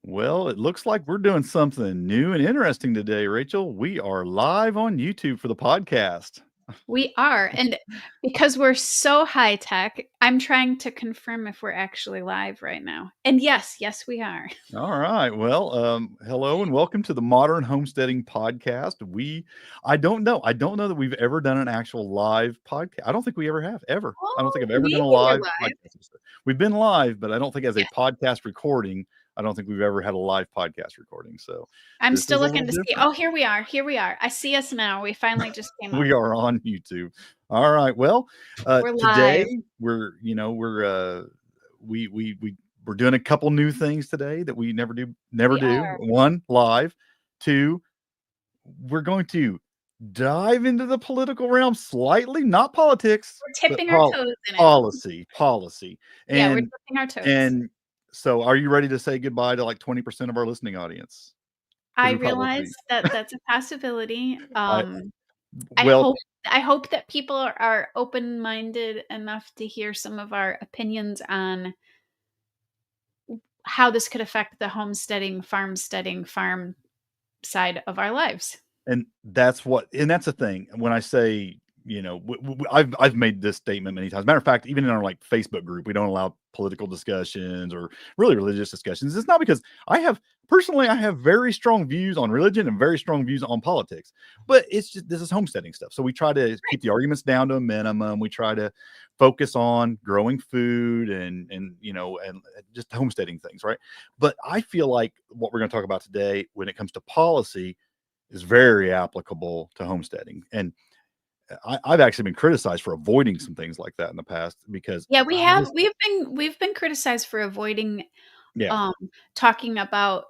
Well, it looks like we're doing something new and interesting today, Rachel. We are live on YouTube for the podcast. We are. And because we're so high tech, I'm trying to confirm if we're actually live right now. And yes, we are. All right. Well, hello and welcome to the Modern Homesteading Podcast. I don't know that we've ever done an actual live podcast. I don't think we ever have, ever. I don't think Oh, I've ever done maybe a we're live live. podcast. We've been live, but I don't think as a Yes. podcast recording, I don't think we've ever had a live podcast recording. So I'm this still is a looking little to see. different. Oh, here we are. Here we are. I see us now. We finally just came up. We are on YouTube. All right. Well, We're today live. we're doing a couple new things today that we never do. We are. One, live. Two, we're going to dive into the political realm slightly, not politics, We're but tipping our toes in it. policy. Yeah, we're And tipping our toes. and so, are you ready to say goodbye to like 20% of our listening audience? I Because we realize probably that that's a possibility. I I well hope that people are open-minded enough to hear some of our opinions on how this could affect the homesteading, farmsteading, farm side of our lives. And that's the thing. When I say, I've made this statement many times. Matter of fact, even in our like Facebook group, we don't allow political discussions or really religious discussions. It's not because I have very strong views on religion and very strong views on politics, but it's just this is homesteading stuff. So we try to keep the arguments down to a minimum. We try to focus on growing food and just homesteading things, right? But I feel like what we're going to talk about today, when it comes to policy, is very applicable to homesteading. And I've actually been criticized for avoiding some things like that in the past because Yeah, we have. We've been criticized for avoiding yeah, um, talking about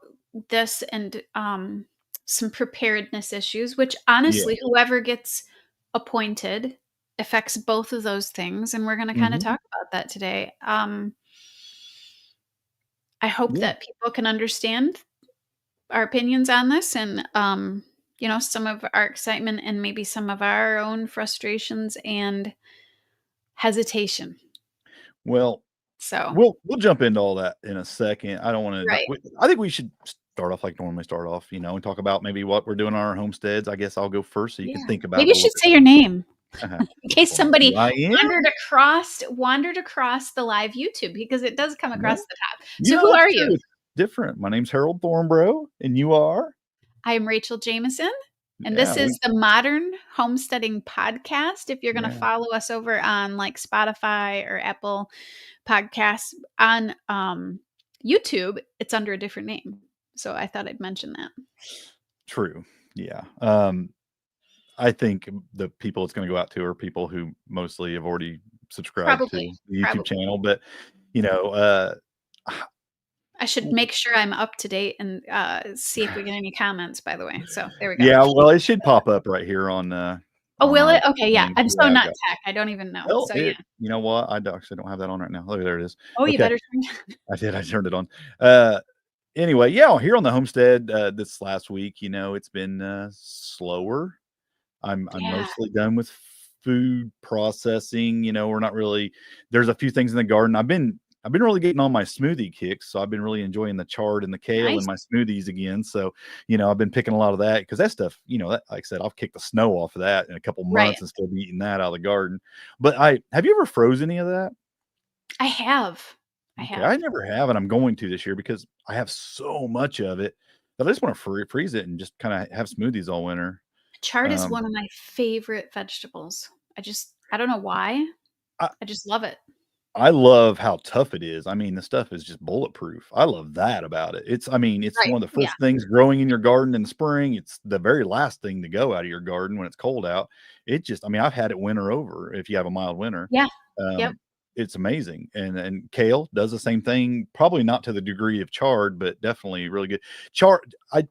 this and some preparedness issues, which yeah, honestly, whoever gets appointed affects both of those things, and we're going to kind of hmm talk about that today. I hope yeah. that people can understand our opinions on this and some of our excitement and maybe some of our own frustrations and hesitation. Well, So, we'll jump into all that in a second. I don't want to. right. I think we should start off like normally start off, and talk about maybe what we're doing on our homesteads. I guess I'll go first, so you can Yeah. think about Maybe it a you little should say your name bit. in case Well, somebody I am. wandered across the live YouTube because it does come across No, the top. So who that's are you? true. It's different. My name's Harold Thornbrough, and you are. I am Rachel Jameson, and Yeah, this is the Modern Homesteading Podcast. If you're going to yeah. follow us over on like Spotify or Apple Podcasts on YouTube, it's under a different name. So I thought I'd mention that. True. Yeah. I think the people it's going to go out to are people who mostly have already subscribed to Probably, the YouTube probably. channel, but you know, I should make sure I'm up to date and see if we get any comments, by the way. So there we go. yeah, well, it should pop up right here on Oh, will our it? Okay, yeah. thing. I'm so Yeah, not tech. I don't even know. well, So yeah. you know what? Actually don't have that on right now. Look, there it is. Oh, you Okay, better turn. I did. I turned it on. Uh, anyway, yeah, here on the homestead this last week, it's been slower. I'm Yeah. mostly done with food processing. We're not really. There's a few things in the garden. I've been really getting on my smoothie kicks, so I've been really enjoying the chard and the kale in Nice. my smoothies again. So, I've been picking a lot of that because that stuff, that, like I said, I'll kick the snow off of that in a couple Right. months and still be eating that out of the garden. But have you ever froze any of that? I have. I Okay, have. I never have, and I'm going to this year because I have so much of it that I just want to freeze it and just kind of have smoothies all winter. Chard is Um, one of my favorite vegetables. I don't know why. I, I just love it. I love how tough it is. I mean, the stuff is just bulletproof. I love that about it. It's Right. one of the Yeah. first things growing in your garden in the spring. It's the very last thing to go out of your garden when it's cold out. I've had it winter over if you have a mild winter. Yeah. Yep. Um, it's amazing. And kale does the same thing, probably not to the degree of chard, but definitely really good. Chard, I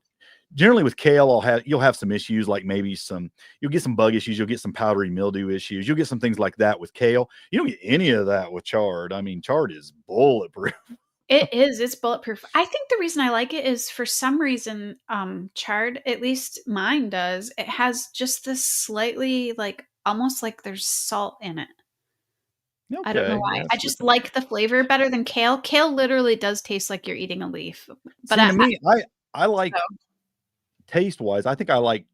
generally with kale, you'll have some issues like you'll get some bug issues, you'll get some powdery mildew issues, you'll get some things like that with kale. You don't get any of that with chard. I mean, chard is bulletproof. It is. It's bulletproof. I think the reason I like it is for some reason, chard, at least mine does, it has just this slightly like almost like there's salt in it. I don't know Okay, why. yeah, I so just like the flavor better than kale. Kale literally does taste like you're eating a leaf, but see, to me, I so like taste-wise, I think I like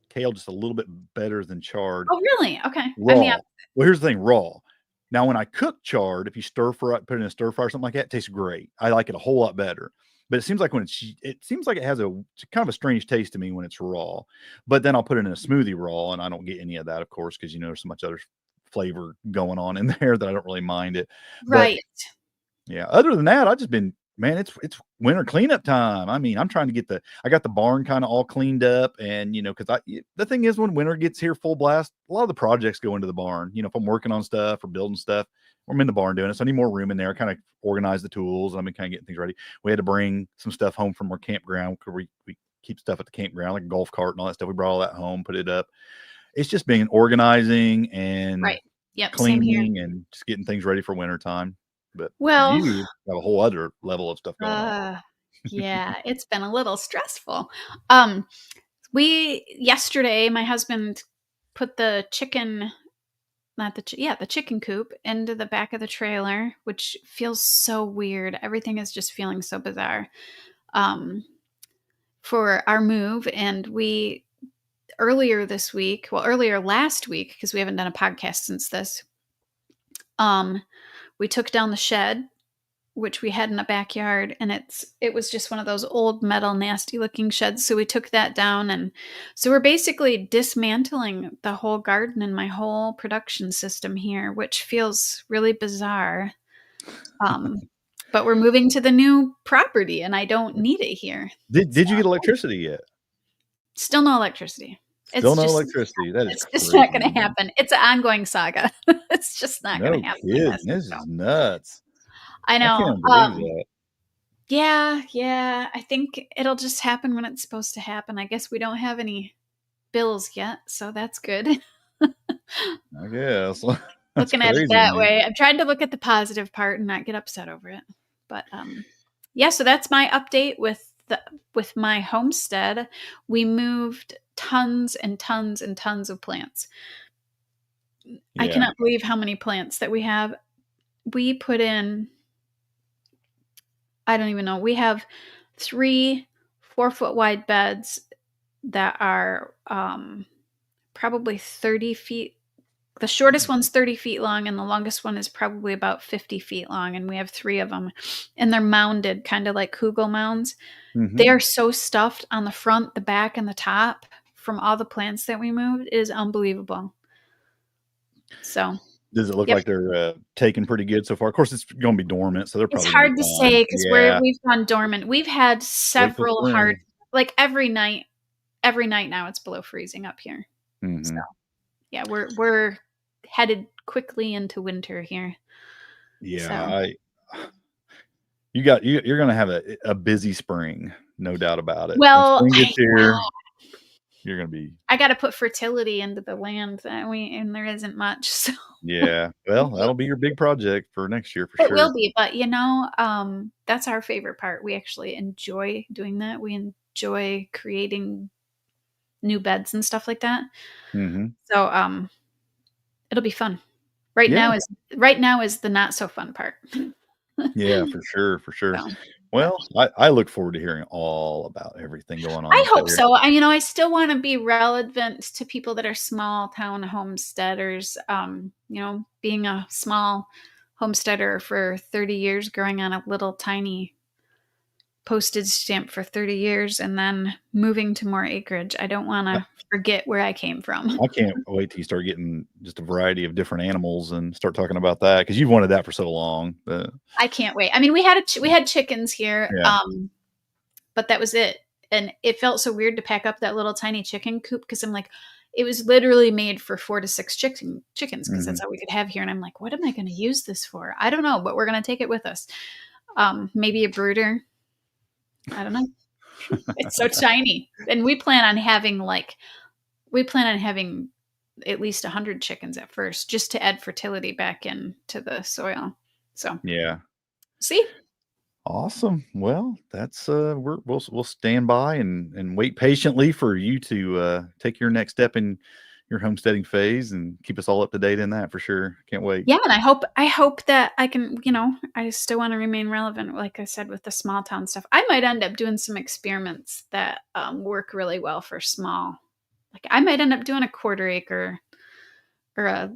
kale just a little bit better than chard Oh, really? Okay. I'm the raw. Well, here's the thing, raw. Now, when I cook chard, if you stir fry put it in a stir fry or something like that, it tastes great. I like it a whole lot better. But it seems like it seems like it has a kind of a strange taste to me when it's raw. But then I'll put it in a smoothie raw, and I don't get any of that, of course, because there's so much other flavor going on in there that I don't really mind it. But Right. yeah, other than that, I've just been man, it's winter cleanup time. I mean, I'm trying to get I got the barn kind of all cleaned up, and because the thing is, when winter gets here full blast, a lot of the projects go into the barn. If I'm working on stuff or building stuff, or I'm in the barn doing it, so I need more room in there. Kind of organize the tools, and I've been kind of getting things ready. We had to bring some stuff home from our campground because we keep stuff at the campground, like a golf cart and all that stuff. We brought all that home, put it up. It's just been organizing and Right. Yep, same here. cleaning and just getting things ready for winter time. But Well, you have a whole other level of stuff going on. uh, yeah, it's been a little stressful. Um, yesterday, my husband put the chicken, not the chicken coop into the back of the trailer, which feels so weird. Everything is just feeling so bizarre. Um, for our move, and earlier last week, because we haven't done a podcast since this, we took down the shed, which we had in the backyard, and it was just one of those old metal nasty looking sheds, so we took that down, and so we're basically dismantling the whole garden and my whole production system here, which feels really bizarre. But we're moving to the new property, and I don't need it here. Did you get electricity yet? Still no electricity. Still no electricity. That is It's just not crazy. gonna happen. It's an ongoing saga. It's just not gonna No happen, I kidding. guess, This so is nuts. I I know, can't believe that. yeah, I think it'll just happen when it's supposed to happen. I guess we don't have any bills yet, so that's good. I guess. That's Looking at it crazy to that me. way. I'm trying to look at the positive part and not get upset over it. But, yeah, so that's my update with my homestead. We moved tons and tons and tons of plants. I Yeah. cannot believe how many plants that we have. We put in, I don't even know. We have 3 4-foot wide beds that are probably 30 feet. The shortest one's 30 feet long, and the longest one is probably about 50 feet long. And we have 3 of them, and they're mounded, kind of like Kugel mounds. They Mm-hmm. are so stuffed on the front, the back, and the top from all the plants that we moved. It is unbelievable. So, Does it look yep. like they're taking pretty good so far? Of course, it's going to be dormant, so they're It's probably going to hard be to fine. say because Yeah. we've gone dormant. We've had Wait till several hard, spring. like every night now it's below freezing up here. So Mm-hmm. yeah, we're headed quickly into winter here. So Yeah. You're going to have a busy spring, no doubt about it. When well, spring gets here, you're going to be. I got to put fertility into the land and there isn't much. So Yeah. Well, that'll be your big project for next year for it sure. will be, but that's our favorite part. We actually enjoy doing that. We enjoy creating new beds and stuff like that. Mm-hmm. So it'll be fun. Yeah. Right now is the not so fun part. Yeah, for sure, for sure. So, but Well, I look forward to hearing all about everything going on I up hope there. so. I still want to be relevant to people that are small town homesteaders. Being a small homesteader for 30 years, growing on a little tiny postage stamp for 30 years, and then moving to more acreage. I don't want I to forget where I came from. I can't wait till you start getting just a variety of different animals and start talking about that because you've wanted that for so long. I can't wait. I mean, we had chickens here, Yeah. but that was it. And it felt so weird to pack up that little tiny chicken coop because I'm like, it was literally made for 4 to 6 chickens because Mm-hmm. that's all we could have here. And I'm like, what am I going to use this for? I don't know, but we're going to take it with us. Maybe a brooder. I don't know. It's so tiny. And we plan on having at least 100 chickens at first just to add fertility back into the soil. So, Yeah. see? Awesome. Well, that's we'll stand by and wait patiently for you to take your next step in your homesteading phase and keep us all up to date in that for sure. Can't wait. Yeah, and I hope that I can, I still want to remain relevant, like I said, with the small town stuff. I might end up doing some experiments that work really well for small. Like I might end up doing a quarter acre or a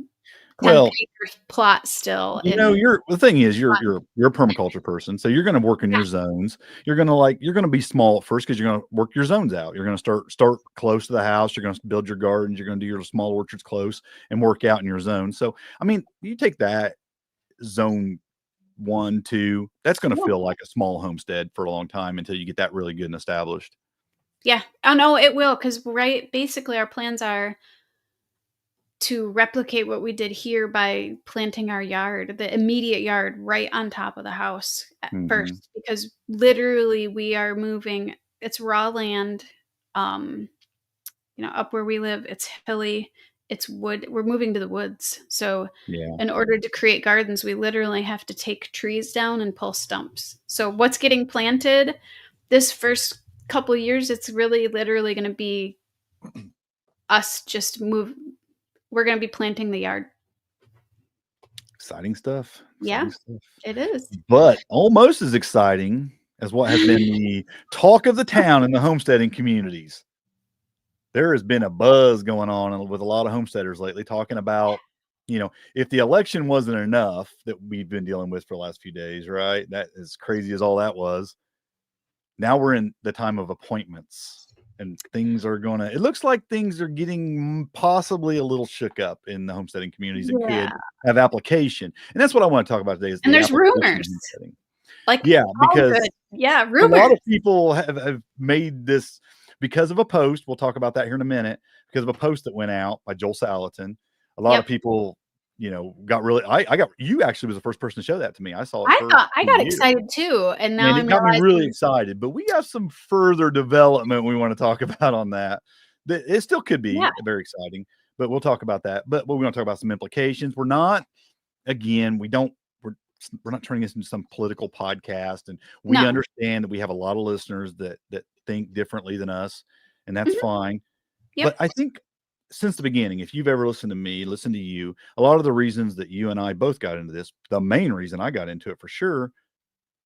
10-acre plot still. The thing is, you're a permaculture person, so you're going to work in your zones. You're going to be small at first because you're going to work your zones out. You're going to start close to the house. You're going to build your gardens. You're going to do your small orchards close and work out in your zone. So, I mean, you take that zone 1, 2, that's going to feel like a small homestead for a long time until you get that really good and established. Yeah. Oh no, it will, because basically our plans are to replicate what we did here by planting our yard, the immediate yard, right on top of the house at first, because literally we are moving. It's raw land, up where we live. It's hilly. It's wood. We're moving to the woods. So in order to create gardens, we literally have to take trees down and pull stumps. So what's getting planted this first couple of years, it's really literally going to be us just move. We're going to be planting the yard. Exciting stuff. It is. But almost as exciting as what has been the talk of the town in the homesteading communities. There has been a buzz going on with a lot of homesteaders lately talking about, if the election wasn't enough that we've been dealing with for the last few days, right? That as crazy as all that was. Now we're in the time of appointments. And it looks like things are getting possibly a little shook up in the homesteading communities that could have application. And that's what I want to talk about today. And there's rumors. Because rumors. A lot of people have made this because of a post. We'll talk about that here in a minute. Because of a post that went out by Joel Salatin. A lot of people, got really, you actually was the first person to show that to me. I saw it. I got excited too. And now it got me really excited, but we got some further development we want to talk about on that. It still could be very exciting, but we'll talk about that. But we're going to talk about some implications. We're not turning this into some political podcast, and we understand that we have a lot of listeners that think differently than us, and that's fine. But I think since the beginning, if you've ever listened to me, listen to you, a lot of the reasons that you and I both got into this, the main reason I got into it for sure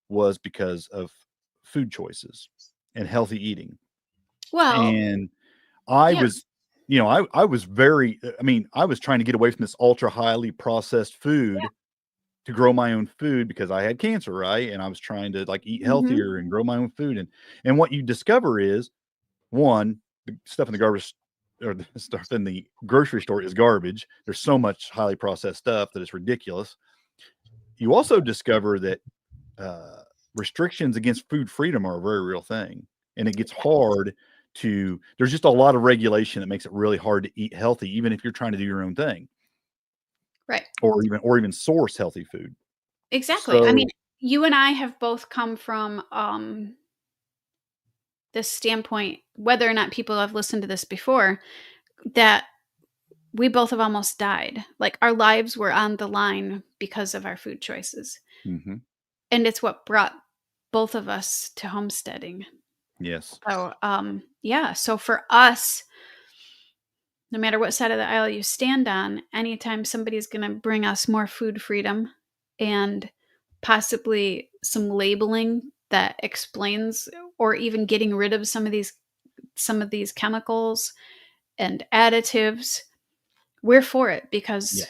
was because of food choices and healthy eating. Well, and I was, I was trying to get away from this ultra highly processed food to grow my own food because I had cancer, right? And I was trying to eat healthier and grow my own food. And what you discover is, one, the stuff in the garbage or the stuff in the grocery store is garbage. There's so much highly processed stuff that it's ridiculous. You also discover that restrictions against food freedom are a very real thing. And it gets hard there's just a lot of regulation that makes it really hard to eat healthy, even if you're trying to do your own thing. Right. Or even source healthy food. Exactly. So, I mean, you and I have both come from this standpoint, whether or not people have listened to this before, that we both have almost died. Like our lives were on the line because of our food choices. And it's what brought both of us to homesteading. Yes. So, so for us, no matter what side of the aisle you stand on, anytime somebody's going to bring us more food freedom and possibly some labeling that explains, or even getting rid of some of these chemicals and additives, we're for it because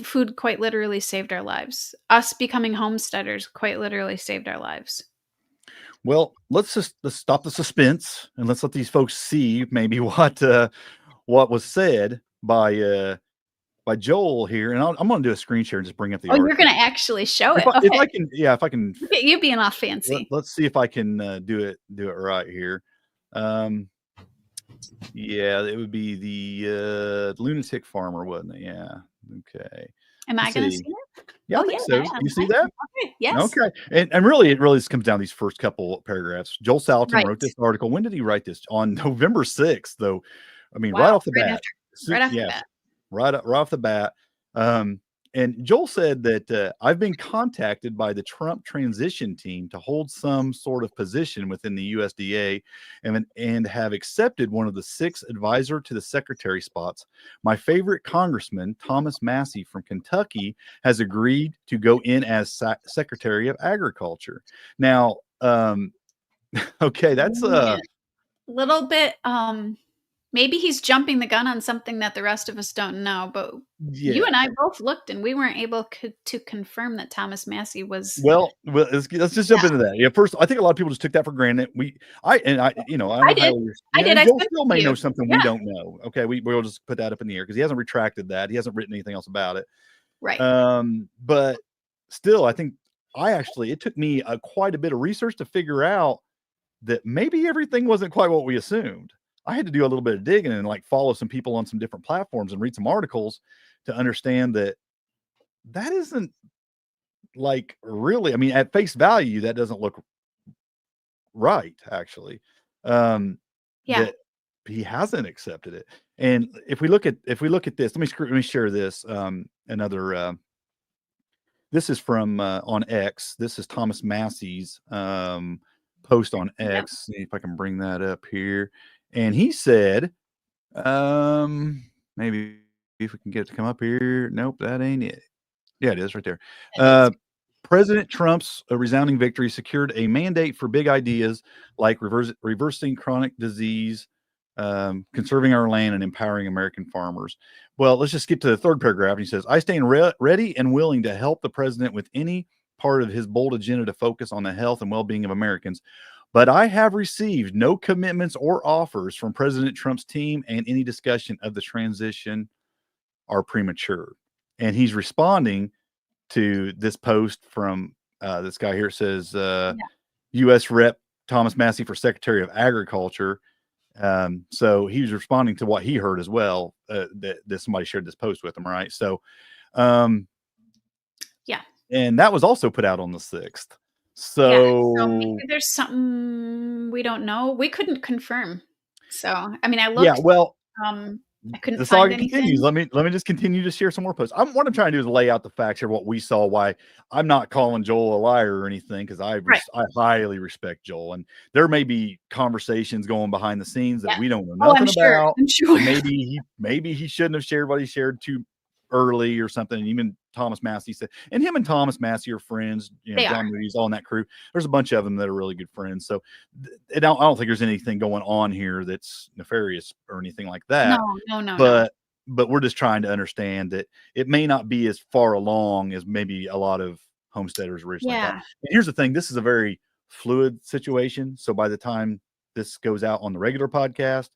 food quite literally saved our lives. Us becoming homesteaders quite literally saved our lives. Well, let's stop the suspense and let's let these folks see maybe what was said by Joel here. And I'm going to do a screen share and just bring up the article. You're going to actually show it. If I can. You being all fancy. Let's see if I can do it right here. It would be the lunatic farmer, wasn't it? Yeah. Okay. Am I going to see it? Yeah, I think so. Yeah. You see that? Okay. Yes. Okay. And really, it just comes down to these first couple paragraphs. Joel Salatin wrote this article. When did he write this? On November 6th, though. I mean, right off the bat. Right off the bat. Right off the bat. and Joel said that I've been contacted by the Trump transition team to hold some sort of position within the USDA and have accepted one of the 6 advisor to the secretary spots. My favorite congressman, Thomas Massie from Kentucky, has agreed to go in as Secretary of Agriculture. Now, okay, that's a little bit, maybe he's jumping the gun on something that the rest of us don't know, but you and I both looked and we weren't able to confirm that Thomas Massie was. Well, let's just jump into that. Yeah, first, I think a lot of people just took that for granted. I did. I and did. Joel still may know something we don't know. Okay, we'll just put that up in the air because he hasn't retracted that. He hasn't written anything else about it. Right. But still, I think it took me quite a bit of research to figure out that maybe everything wasn't quite what we assumed. I had to do a little bit of digging and like follow some people on some different platforms and read some articles to understand that isn't like really, I mean, at face value, that doesn't look right, actually. That he hasn't accepted it. And if we look at this, let me share this. This is from on X. This is Thomas Massie's post on X. See if I can bring that up here. And he said, maybe if we can get it to come up here. Nope, that ain't it. Yeah, it is right there. President Trump's resounding victory secured a mandate for big ideas like reversing chronic disease, conserving our land, and empowering American farmers. Well, let's just skip to the 3rd paragraph. He says, I stand ready and willing to help the president with any part of his bold agenda to focus on the health and well-being of Americans. But I have received no commitments or offers from President Trump's team, and any discussion of the transition are premature. And he's responding to this post from this guy here. It says, U.S. Rep Thomas Massie for Secretary of Agriculture. So he was responding to what he heard as well, that somebody shared this post with him, right? So, and that was also put out on the 6th. So maybe there's something we don't know. We couldn't confirm. So, I mean, I looked. Yeah, well, I couldn't the find saga anything. continues. Let me just continue to share some more posts. What I'm trying to do is lay out the facts here, what we saw. Why I'm not calling Joel a liar or anything, because I highly respect Joel, and there may be conversations going behind the scenes that we don't know nothing about. I'm sure. Maybe he shouldn't have shared what he shared too early or something. And even Thomas Massie said, and him and Thomas Massie are friends. You know, John Moody's all in that crew. There's a bunch of them that are really good friends. So I don't think there's anything going on here that's nefarious or anything like that. No. But we're just trying to understand that it may not be as far along as maybe a lot of homesteaders originally thought. And here's the thing: this is a very fluid situation. So by the time this goes out on the regular podcast,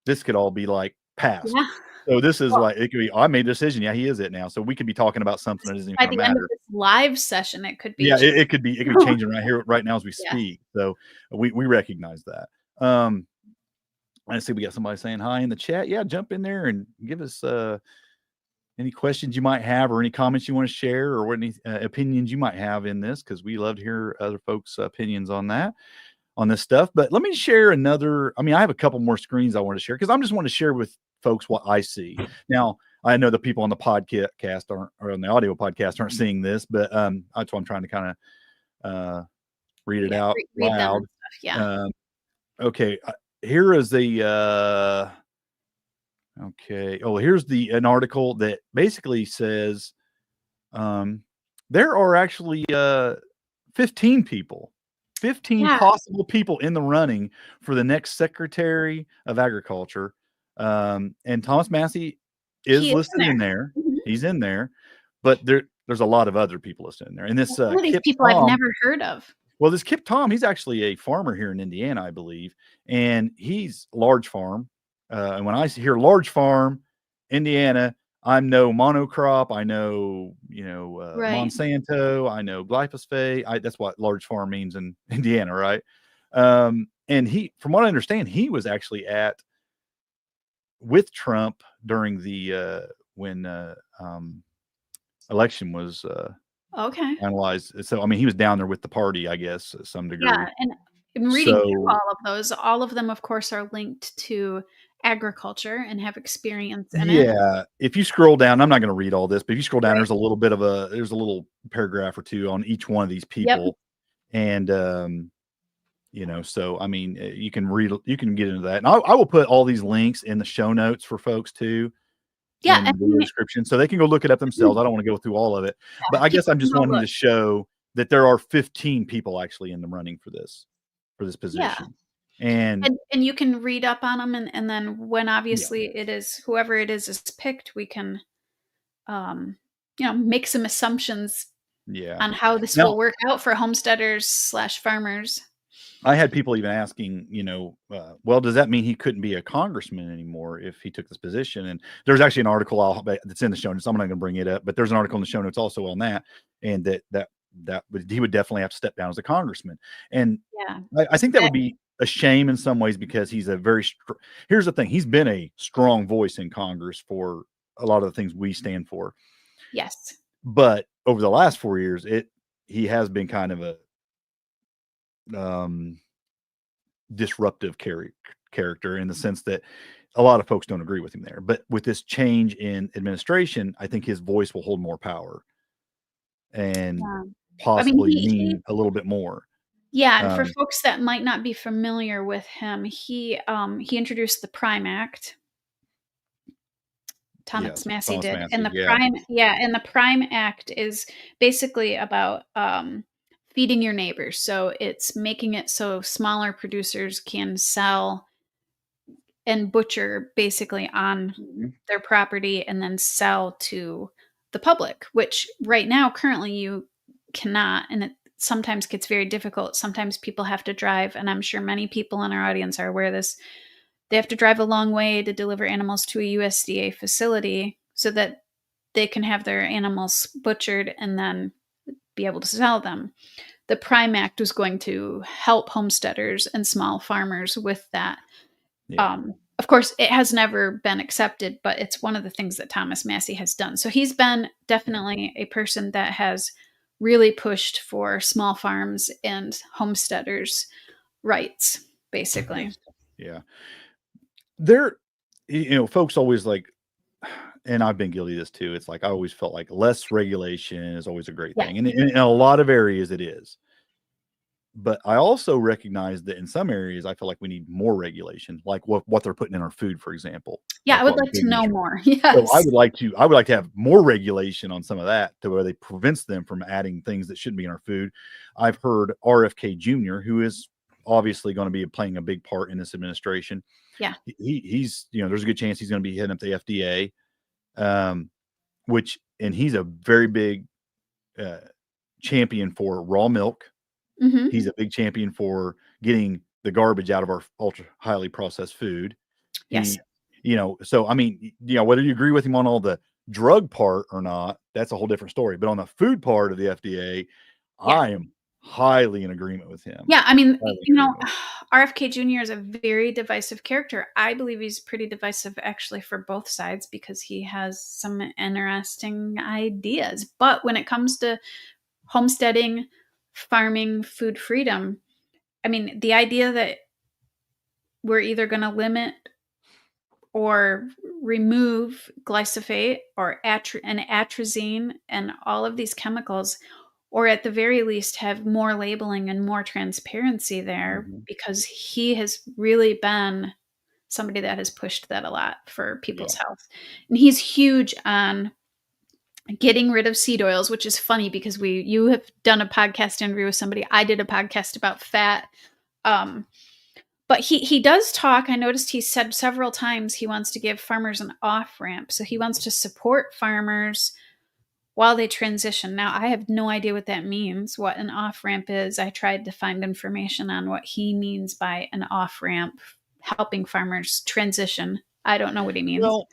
this could all be like past. Yeah. So this is like, it could be, I made a decision. Yeah, he is it now. So we could be talking about something that isn't even going to matter. By the end of this live session, it could be. Yeah, it could be changing right now as we speak. So we recognize that. I see we got somebody saying hi in the chat. Yeah, jump in there and give us any questions you might have or any comments you want to share or any opinions you might have in this, because we love to hear other folks' opinions on this stuff. But let me share another. I mean, I have a couple more screens I want to share because I'm just want to share with folks what I see. Now, I know the people on the podcast or on the audio podcast aren't seeing this, but that's why I'm trying to kind of read it out loud. Okay. Here is the okay. Oh, here's an article that basically says there are actually 15 people. 15 possible people in the running for the next Secretary of Agriculture. And Thomas Massie is listed in there. Mm-hmm. He's in there, but there's a lot of other people listed in there. And this these people I've never heard of. Well, this Kip Tom, he's actually a farmer here in Indiana, I believe, and he's large farm. And when I hear large farm, Indiana, I know monocrop, I know, Monsanto, I know glyphosate. That's what large farm means in Indiana, right? And he, from what I understand, he was actually with Trump during the when election was analyzed. So I mean, he was down there with the party, I guess, to some degree. Yeah, and I'm reading through So all of those. All of them, of course, are linked to agriculture and have experience in it. yeah, if you scroll down, I'm not going to read all this, but if you scroll down, Right. there's a little paragraph or two on each one of these Yep. people, and so I mean, you can get into that, and I will put all these links in the show notes for folks too, Yeah, in I the video mean, description, so they can go look it up themselves. I don't want to go through all of it, but I guess people I'm can just go wanting look. to show that there are 15 people actually in the running for this Yeah. position, and And you can read up on them, and then when yeah, obviously it is whoever it is picked, we can, um, make some assumptions yeah. on how this Now will work out for homesteaders/farmers. I had people even asking, well, does that mean he couldn't be a congressman anymore if he took this position? And there's actually an article that's in the show notes. I'm not going to bring it up, but there's an article in the show notes also on that, and he would definitely have to step down as a congressman. And Yeah. I think that That would be a shame in some ways because here's the thing: he's been a strong voice in Congress for a lot of the things we stand for. yes. But over the last 4 years, he has been kind of a um, disruptive character in the sense that a lot of folks don't agree with him there. But with this change in administration, I think his voice will hold more power and Yeah. I mean, possibly he mean a little bit more. yeah, and for Um, folks that might not be familiar with him, he introduced the Prime Act. Thomas yes, Massie Thomas did, and Massie. Yeah. the Prime Act is basically about, feeding your neighbors, so it's making it so smaller producers can sell and butcher basically on Mhm. their property and then sell to the public, which right now, currently, you cannot, and it sometimes gets very difficult. Sometimes people have to drive, and I'm sure many people in our audience are aware of this. They have to drive a long way to deliver animals to a USDA facility so that they can have their animals butchered and then be able to sell them. The Prime Act was going to help homesteaders and small farmers with that. Yeah. Of course, it has never been accepted, but it's one of the things that Thomas Massie has done. So he's been Yeah. definitely a person that has really pushed for small farms and homesteaders' rights, basically. Yes. Yeah. There, folks always like, and I've been guilty of this too. It's like I always felt like less regulation is always a great Yeah. thing. And in a lot of areas it is. But I also recognize that in some areas, I feel like we need more regulation, like what they're putting in our food, for example, Yeah, I like would what the like food to know industry. more. So Yes. I would like to have more regulation on some of that to where they prevents them from adding things that shouldn't be in our food. I've heard RFK Jr., who is obviously going to be playing a big part in this administration. Yeah. He's there's a good chance he's going to be heading up the FDA, um, and he's a very big uh, champion for raw milk. Mhm. He's a big champion for getting the garbage out of our ultra highly processed food. Yes. He, so I mean, whether you agree with him on all the drug part or not, that's a whole different story. But on the food part of the FDA, Yeah. I am highly in agreement with him. Yeah, I mean, Highly in agreement with RFK Jr. is a very divisive character. I believe he's pretty divisive actually for both sides because he has some interesting ideas. But when it comes to homesteading, farming, food freedom, I mean, the idea that we're either going to limit or remove glyphosate or atrazine and all of these chemicals, or at the very least have more labeling and more transparency there, Mhm. because he has really been somebody that has pushed that a lot for Yeah. people's health. And he's huge on getting rid of seed oils, which is funny because you have done a podcast interview with somebody. I did a podcast about fat. Um, but he does talk. I noticed he said several times he wants to give farmers an off ramp. So he wants to support farmers while they transition. Now, I have no idea what that means, what an off ramp is. I tried to find information on what he means by an off ramp, helping farmers transition. I don't know what he means. Well,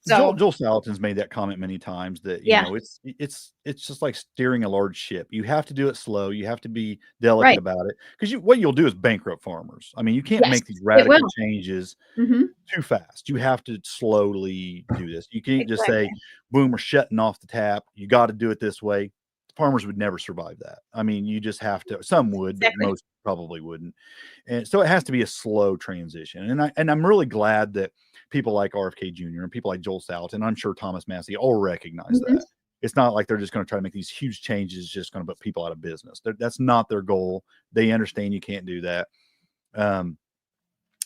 So, Joel Salatin's made that comment many times that yeah, it's just like steering a large ship. You have to do it slow. You have to be delicate right. about it because what you'll do is bankrupt farmers. I mean, you can't Yes, make these it radical will. changes Hmm. too fast. You have to slowly do this. You can't just say, Exactly. "Boom, we're shutting off the tap." You got to do it this way. farmers would never survive that. I mean, you just have to. Some would, but Exactly. most probably wouldn't. And so it has to be a slow transition. And I'm really glad that people like RFK Jr. and people like Joel Salatin, I'm sure Thomas Massie, all recognize Mhm. that. It's not like they're just going to try to make these huge changes, just going to put people out of business. That's not their goal. They understand you can't do that.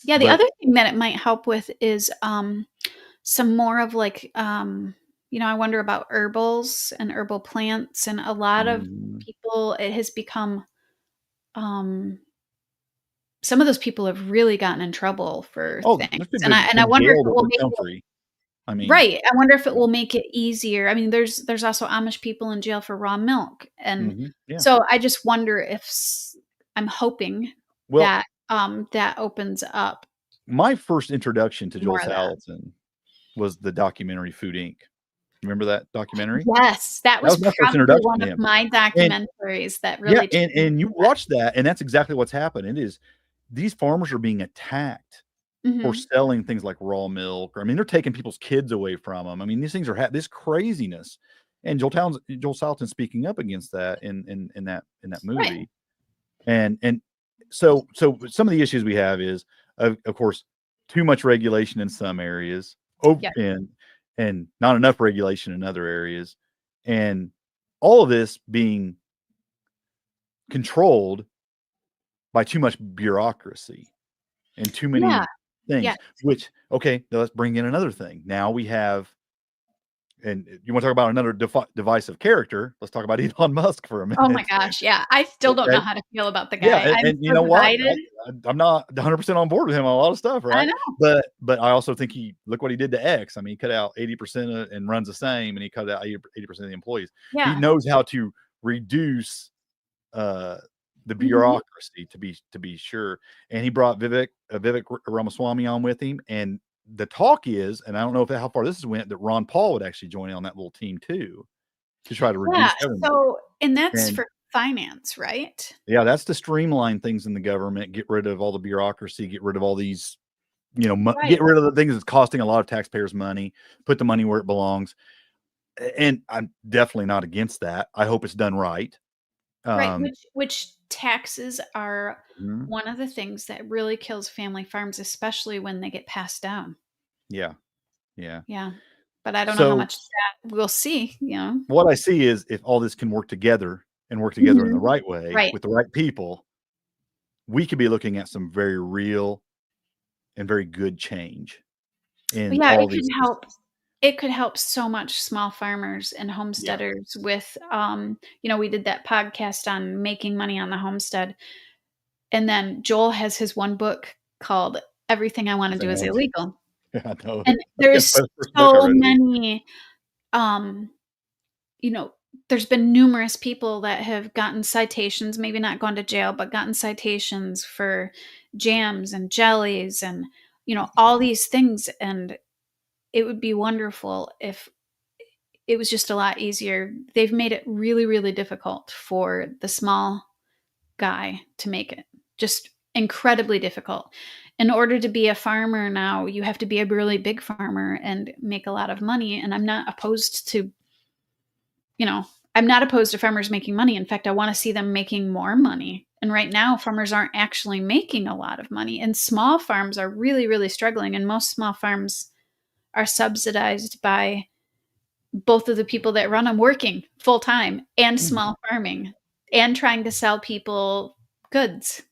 Yeah, the But other thing that it might help with is some more of like I wonder about herbals and herbal plants, and a lot of mhm. people, it has become um some of those people have really gotten in trouble for Oh, things. there's people And that I been wonder if jailed it will over make it country. I mean, right. I wonder if it yeah. will make it easier. I mean, there's also Amish people in jail for raw milk. And Yeah. so I just wonder if I'm hoping Well, that that opens up my first introduction to Joel more of that. Salatin was the documentary Food Inc. Remember that documentary? Yes, that That was was my first probably introduction one to of him. my And documentaries that yeah, really changed and you that. watch that, and that's exactly what's happened. It is these farmers are being attacked for Mhm. selling things like raw milk, or I mean, they're taking people's kids away from them. I mean, these things are this craziness. And Joel Salatin speaking up against that in that Right. movie. And so some of the issues we have is of course too much regulation in some areas, Yeah. and not enough regulation in other areas, and all of this being controlled by too much bureaucracy and too Yeah. many Yeah. things. Which, okay, now let's bring in another thing. Now we have, and you want to talk about another divisive character? Let's talk about Elon Musk for a Oh my minute. gosh, yeah. I still don't know Okay. how to feel about the Yeah, guy. I'm and you so know what? divided. I'm not 100% on board with him on a lot of stuff, I right? know. But I also think look what he did to X. I mean, he cut out 80% and runs the same, and he cut out 80% of the employees. He Yeah. knows how to reduce uh, the Mhm. bureaucracy to be sure. And he brought Vivek Ramaswamy on with him, and the talk is, and I don't know how far this has went, that Ron Paul would actually join in on that little team too to try to Yeah, reduce government. and that's And for finance, right? yeah, that's to streamline things in the government, get rid of all the bureaucracy, get rid of all these, Right. get rid of the things that's costing a lot of taxpayers money, put the money where it belongs. And I'm definitely not against that. I hope it's done right. Right, Um, which taxes are mhm, one of the things that really kills family farms, especially when they get passed down. yeah, yeah. Yeah. But I don't know how So much that we'll see, you know? what I see is if all this can work together and work together in the Mhm. right way Right. with the right people, we could be looking at some very real and very good change But in yeah, all these systems. it could help so much small farmers and Yeah, homesteaders with we did that podcast on making money on the homestead. And then Joel has his one book called Everything I Want I to Do think Is Illegal. I know. And I think that's there's the first book I so read of his. many, um, you know, there's been numerous people that have gotten citations, maybe not gone to jail, but gotten citations for jams and jellies and, all these things. And it would be wonderful if it was just a lot easier. They've made it really, really difficult for the small guy to make it. Just incredibly difficult. In order to be a farmer now, you have to be a really big farmer and make a lot of money. And you know, I'm not opposed to farmers making money. In fact, I want to see them making more money. And right now, farmers aren't actually making a lot of money. And small farms are really, really struggling. And most small farms are subsidized by both of the people that run them working full time and Mhm. small farming and trying to sell people goods.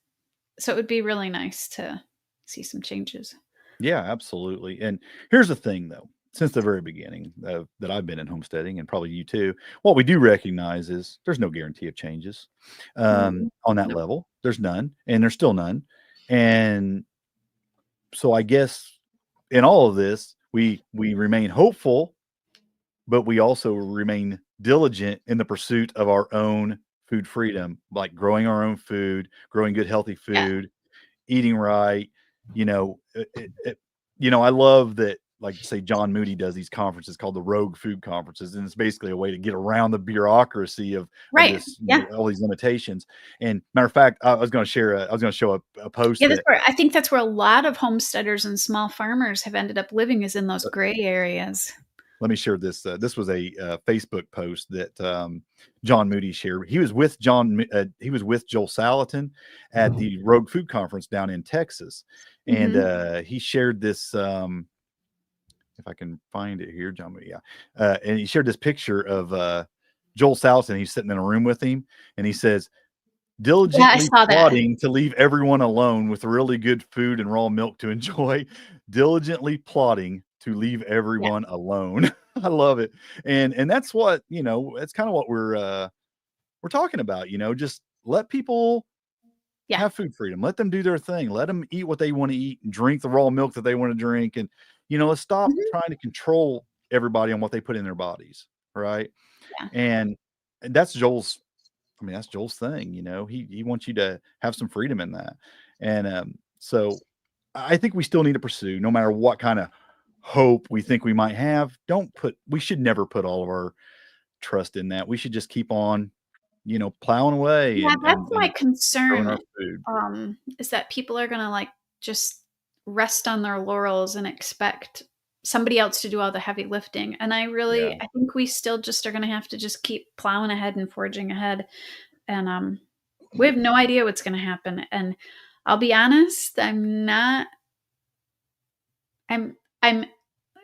So it would be really nice to see some changes. Yeah, absolutely. And here's the thing, though, since the very beginning that I've been in homesteading, and probably you too, what we do recognize is there's no guarantee of changes Mm, on that no. level. There's none, and there's still none. And so I guess in all of this, we remain hopeful, but we also remain diligent in the pursuit of our own food freedom, like growing our own food, growing good, healthy Yeah. food, eating right. You know, I love that. Like say John Moody does these conferences called the Rogue Food Conferences, and it's basically a way to get around the bureaucracy of Right. this, Yeah. all these limitations. And matter of fact, I was going to show a post Yeah, that's that where I think that's where a lot of homesteaders and small farmers have ended up living is in those gray areas. let me share this. This was a Facebook post that John Moody shared. He was with he was with Joel Salatin at the Rogue Food Conference down in Texas, and he shared this. If I can find it here, John Moody, yeah, and he shared this picture of Joel Salatin. He's sitting in a room with him, and he says, diligently plotting to leave everyone alone with really good food and raw milk to enjoy. Diligently plotting to leave everyone alone. I love it. And that's what, it's kind of what we're talking about, just let people have food freedom. Let them do their thing. Let them eat what they want to eat and drink the raw milk that they want to drink. And, let's stop trying to control everybody on what they put in their bodies. Right. Yeah. And that's Joel's thing. He wants you to have some freedom in that. And so I think we still need to pursue, no matter what kind of hope we think we might have. We should never put all of our trust in that. We should just keep on, plowing away. Yeah, that's my concern. Food. Is that people are gonna just rest on their laurels and expect somebody else to do all the heavy lifting. And I think we still just are gonna have to just keep plowing ahead and forging ahead. And we have no idea what's gonna happen. And I'll be honest, I'm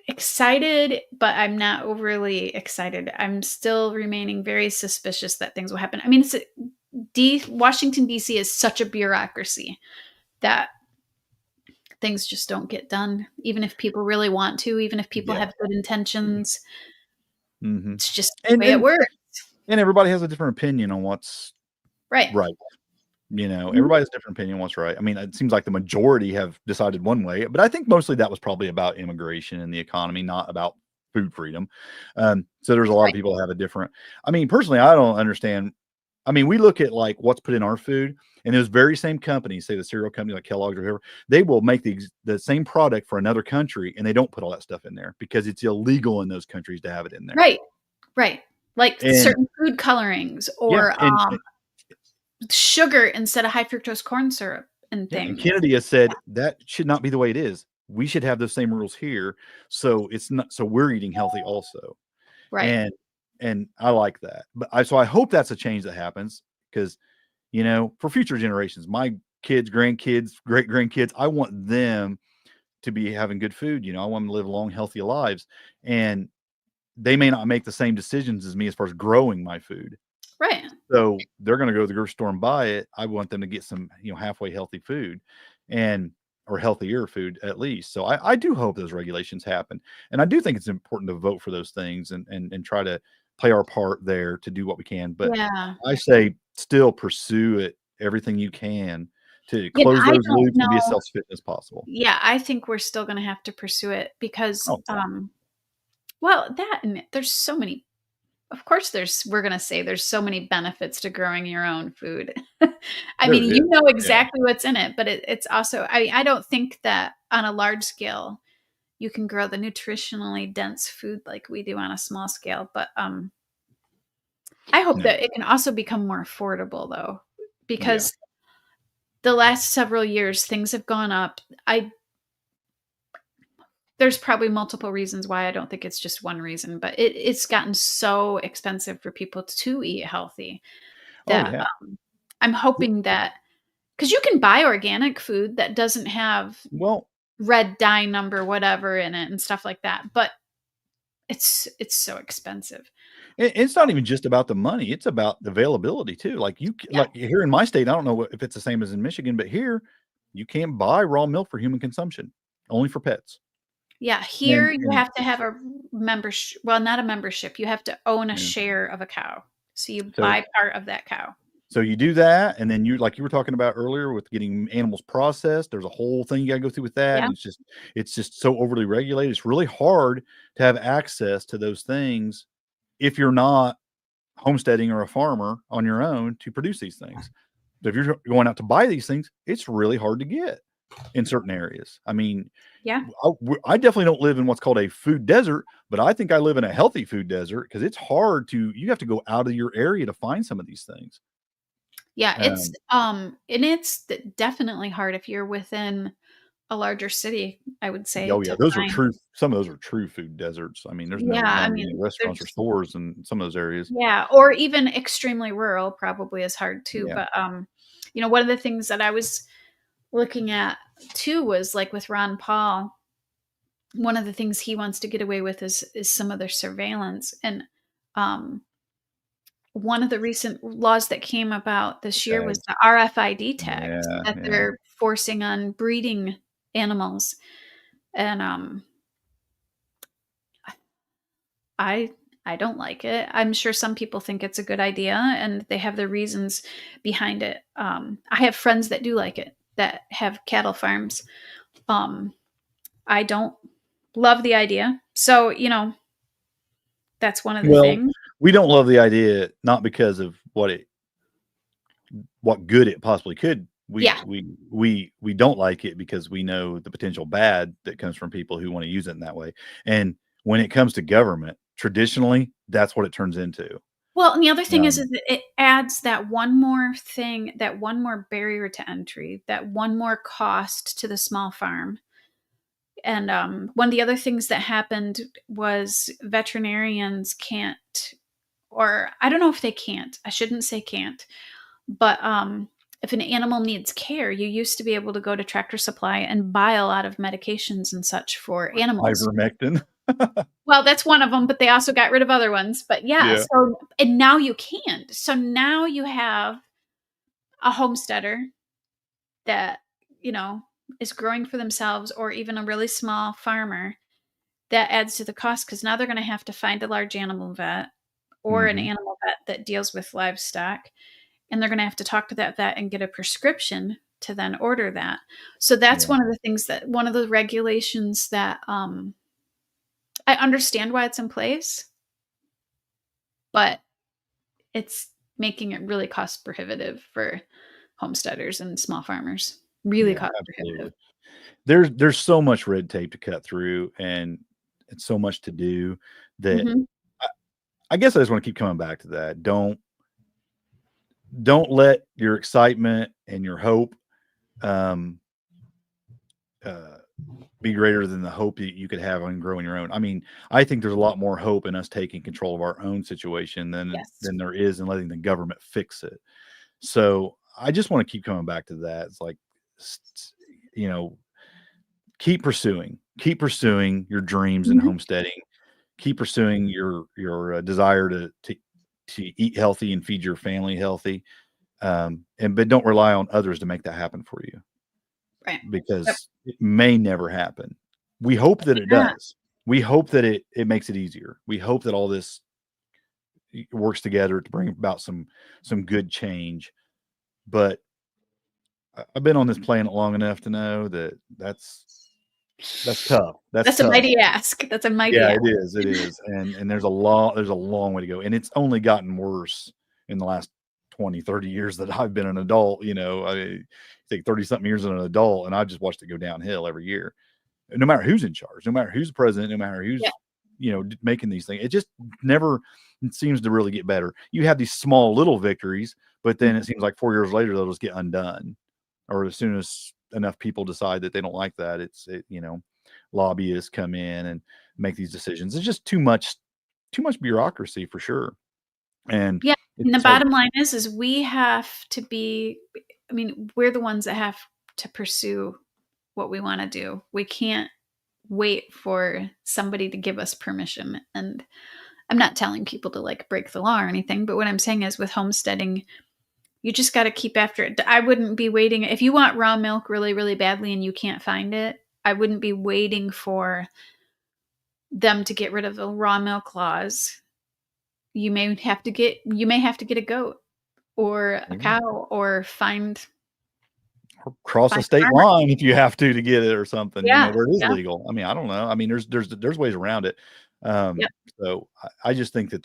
excited, but I'm not overly excited. I'm still remaining very suspicious that things will happen. I mean, Washington, D.C. is such a bureaucracy that things just don't get done, even if people really want to, even if people have good intentions. It's just the way it works. And everybody has a different opinion on what's right. Everybody has a different opinion on what's right. I mean, it seems like the majority have decided one way, but I think mostly that was probably about immigration and the economy, not about food freedom. So there's a lot of people that have a different, personally, I don't understand. We look at what's put in our food, and those very same companies, say the cereal company like Kellogg's or whoever, they will make the same product for another country, and they don't put all that stuff in there because it's illegal in those countries to have it in there. Right. Like certain food colorings or sugar instead of high fructose corn syrup and things. And Kennedy has said that should not be the way it is. We should have those same rules here. So it's not, so we're eating healthy also. Right. And I like that. But I hope that's a change that happens because, for future generations, my kids, grandkids, great grandkids, I want them to be having good food. I want them to live long, healthy lives. And they may not make the same decisions as me as far as growing my food. Right. So they're going to go to the grocery store and buy it. I want them to get some, halfway healthy food or healthier food at least. So I do hope those regulations happen. And I do think it's important to vote for those things and try to play our part there to do what we can. But I say still pursue it, everything you can to close those loops and be as self-sufficient as possible. Yeah, I think we're still going to have to pursue it because, there's so many. Of course, we're going to say there's so many benefits to growing your own food. I mean, you know exactly what's in it, but it's also, I don't think that on a large scale, you can grow the nutritionally dense food like we do on a small scale. But I hope that it can also become more affordable though, because the last several years, things have gone up. There's probably multiple reasons why. I don't think it's just one reason, but it's gotten so expensive for people to eat healthy that I'm hoping that, because you can buy organic food that doesn't have red dye number whatever in it and stuff like that, but it's so expensive. It's not even just about the money; it's about the availability too. Like here in my state, I don't know if it's the same as in Michigan, but here you can't buy raw milk for human consumption, only for pets. Yeah, here you have to have a membership. Well, not a membership. You have to own a share of a cow. So you buy part of that cow. So you do that, and then you were talking about earlier with getting animals processed. There's a whole thing you got to go through with that. Yeah. And it's just so overly regulated. It's really hard to have access to those things if you're not homesteading or a farmer on your own to produce these things. So if you're going out to buy these things, it's really hard to get in certain areas. I mean, I definitely don't live in what's called a food desert, but I think I live in a healthy food desert because it's hard you have to go out of your area to find some of these things. Yeah, it's definitely hard if you're within a larger city, I would say, Oh yeah, to those are find. true. Some of those are true food deserts. I mean, there's Yeah, not I even any mean, restaurants or there's stores in some of those areas. yeah, or even extremely rural probably is hard too, Yeah, but, one of the things that I was looking at too was, like, with Ron Paul, one of the things he wants to get away with is some of their surveillance, and, um, one of the recent laws that came about this year was tags. the RFID tags Yeah, that yeah. they're forcing on breeding animals, and, I I don't like it. I'm sure some people think it's a good idea, and they have their reasons behind it. I have friends that do like it, that have cattle farms. Um, I don't love the idea. So, that's one of the Well, things. we don't love the idea not because of what good it possibly could. We Yeah. we we don't like it because we know the potential bad that comes from people who want to use it in that way. And when it comes to government, traditionally, that's what it turns into. Well, and the other thing is Um, that it adds that one more thing, that one more barrier to entry, that one more cost to the small farm. And one of the other things that happened was veterinarians can't, or I don't know if they can't. I shouldn't say can't, but if an animal needs care, you used to be able to go to Tractor Supply and buy a lot of medications and such for animals. ivermectin. Well, that's one of them, but they also got rid of other ones. But yeah, Yeah. so and now you can't. So now you have a homesteader that, you know, is growing for themselves, or even a really small farmer that adds to the cost because now they're going to have to find a large animal vet or an Mhm. animal vet that deals with livestock. And they're going to have to talk to that vet and get a prescription to then order that. So that's Yeah. one of the things, that one of the regulations that I understand why it's in place, but it's making it really cost prohibitive for homesteaders and small farmers. Really Yeah, cost prohibitive. absolutely. There's so much red tape to cut through, and it's so much to do that Mhm. I I guess I just wanna keep coming back to that. Don't let your excitement and your hope, um, uh, be greater than the hope that you could have on growing your own. I mean, I think there's a lot more hope in us taking control of our own situation Yes. than there is in letting the government fix it. So, I just wanna keep coming back to that. It's like, s s you know, keep pursuing your dreams in Mhm. homesteading, keep pursuing your desire to eat healthy and feed your family healthy, and but don't rely on others to make that happen for you Right. Yep. because it may never happen. We hope that it Yeah. does. We hope that it makes it easier. We hope that all this works together to bring about some good change. But I've been on this planet long enough to know that that's tough. That's That's a tough. mighty ask. That's a mighty Yeah, ask. it is, and there's a long way to go, and it's only gotten worse in the last 20, 30 years that I've been an adult, I think 30 something years as an adult, and I've just watched it go downhill every year. No matter who's in charge, no matter who's the president, no matter Yeah. who's, making these things, it just never seems to really get better. You have these small little victories, but then it seems like 4 years later, they'll just get undone, or as soon as enough people decide that they don't like that, lobbyists come in and make these decisions. It's just too much bureaucracy for sure, and Yeah, it's and the just hard to bottom line is we have to be, I mean, we're the ones that have to pursue what we wanna do. We can't wait for somebody to give us permission, and I'm not telling people to, like, break the law or anything, but what I'm saying is with homesteading, you just gotta keep after it. I wouldn't be waiting if you want raw milk really, really badly and you can't find it, I wouldn't be waiting for them to get rid of the raw milk laws. You may have to get a goat or a yeah, cow, or or cross a find a state farmer. line if you have to get it or something, Yeah, where it is yeah, legal. I mean, I don't know. I mean, there's ways around it. yep. So I just think that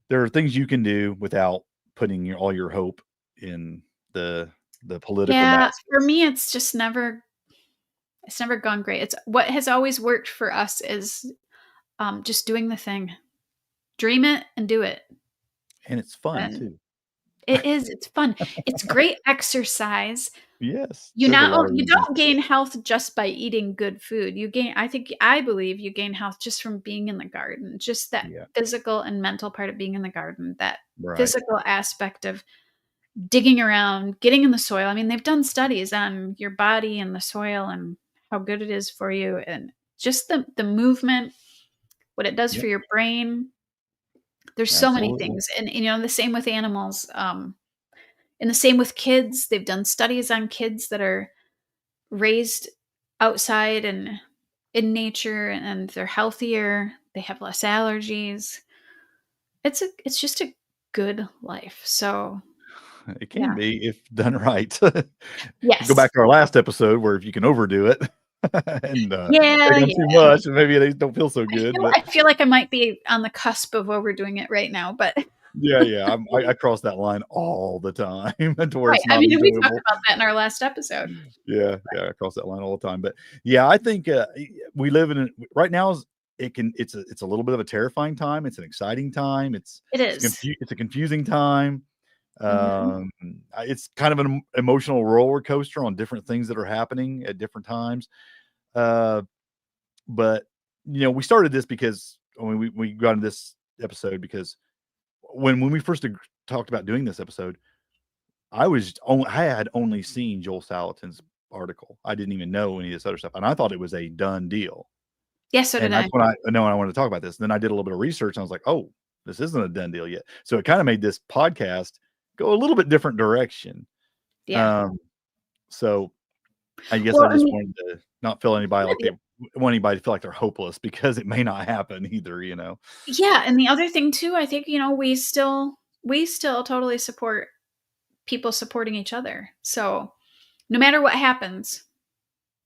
there are things you can do without putting all your hope in the political Yeah, for masses. me, it's never gone great. It's what has always worked for us is, just doing the thing. Dream it and do it, And it's fun and too. it's fun. It's great exercise. Yes, there's a lot of You reasons. don't gain health just by eating good food. I believe you gain health just from being in the garden, just that Yeah, physical and mental part of being in the garden, that right. physical aspect of digging around, getting in the soil. I mean, they've done studies on your body and the soil and how good it is for you, and just the movement, what it does Yep, for your brain. There's so many absolutely. things, and the same with animals, and the same with kids. They've done studies on kids that are raised outside and in nature, and they're healthier, they have less allergies. It's just a good life. So, It can yeah. be if done right. Go Yes. back to our last episode where if you can overdo it and, Yeah, take on yeah. too much, and maybe they don't feel so good, but I feel like I might be on the cusp of overdoing it right now, but yeah, yeah, I cross that line all the time to where right. it's I not mean, we talked enjoyable. about that in our last episode. Yeah, yeah, I cross that line all the time, but yeah, I think, we live in a right now is it's a little bit of a terrifying time, it's an exciting time, It is. it's a confusing time. Mhm. Um, it's kind of an emotional roller coaster on different things that are happening at different times. Uh, but we started this because we got into this episode because when we first talked about doing this episode, I had only seen Joel Salatin's article. I didn't even know any of this other stuff, and I thought it was a done deal. Yes, so And did that's I. when I know I wanted to talk about this. And then I did a little bit of research, and I was like, oh, this isn't a done deal yet. So it kind of made this podcast go a little bit different direction. Yeah. Um, so I guess I Well, I just mean, wanted to not feel anybody like yeah, they want anybody to feel like they're hopeless because it may not happen either. yeah, and the other thing too, I think, we still totally support people supporting each other. So, no matter what happens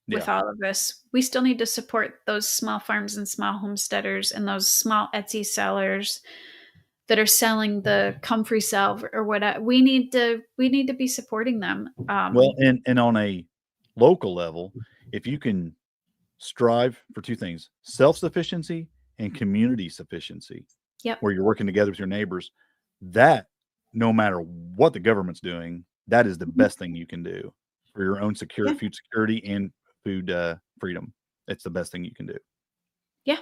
Yeah. with all of this, we still need to support those small farms and small homesteaders and those small Etsy sellers that are selling the comfrey salve or whatever. We need to be supporting them. Well, and on a local level, if you can strive for two things, self-sufficiency and community sufficiency, Yep. where you're working together with your neighbors, that no matter what the government's doing, that is the Mhm. best thing you can do for your own Yeah. food security and food freedom. It's the best thing you can do. Yeah.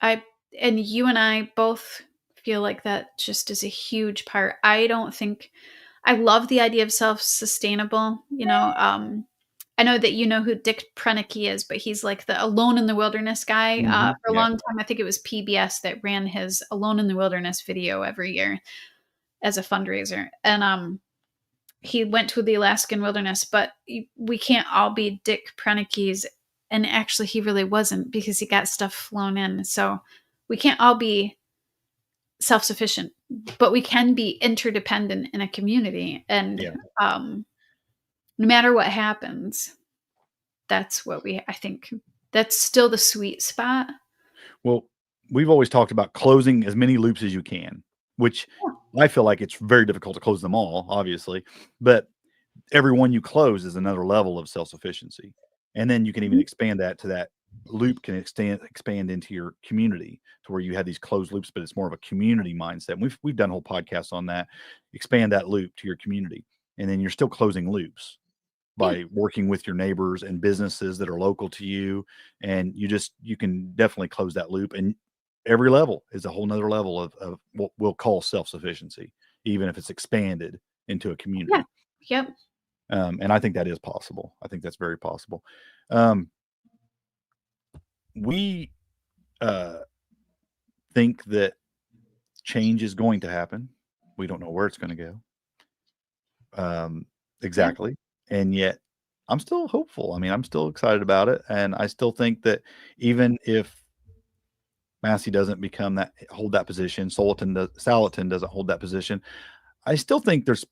I and you and I both feel like that just is a huge part. I love the idea of self-sustainable. I know that you know who Dick Prenicky is, but he's like the Alone in the Wilderness guy. For a Yeah. long time, I think it was PBS that ran his Alone in the Wilderness video every year as a fundraiser. And he went to the Alaskan wilderness, but we can't all be Dick Prenickys. And actually, he really wasn't because he got stuff flown in. So we can't all be self sufficient, but we can be interdependent in a community. And Yeah. um, no matter what happens, I think that's still the sweet spot. Well, we've always talked about closing as many loops as you can, which I feel like it's very difficult to close them all, obviously, but every one you close is another level of self-sufficiency. And then you can even Mhm. expand that to that loop can expand into your community to where you have these closed loops, but it's more of a community mindset. And we've done whole podcasts on that. Expand that loop to your community. And then you're still closing loops Yeah. by working with your neighbors and businesses that are local to you. And you can definitely close that loop. And every level is a whole nother level of what we'll call self-sufficiency, even if it's expanded into a Yeah. community. Yep. And I think that is possible. I think that's very possible. Um, we uh, think that change is going to happen. We don't know where it's going to go Yeah. exactly, and yet I'm still hopeful. I mean, I'm still excited about it, and I still think that even if Massie doesn't hold that position, Salatin doesn't hold that position, I still think there's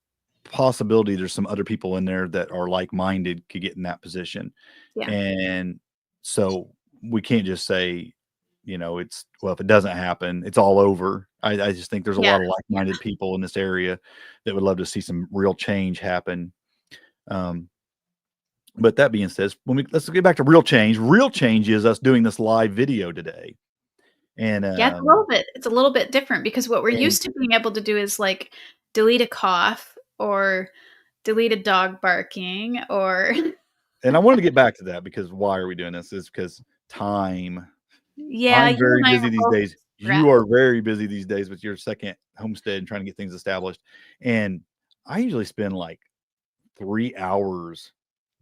possibility there's some other people in there that are like-minded could get in that position. Yeah. And so we can't just say, if it doesn't happen, it's all over. I just think there's a Yeah. lot of like-minded people in this area that would love to see some real change happen. Um, but that being said, let's get back to real change. Real change is us doing this live video today. And Yeah, it's a little bit different because what we're and used to being able to do is like delete a cough or deleted dog barking or And I wanted to get back to that because why are we doing this? Is because time. yeah, I'm you very and I busy are these both days. You stressed. are very busy these days with your second homestead and trying to get things established. And I usually spend like 3 hours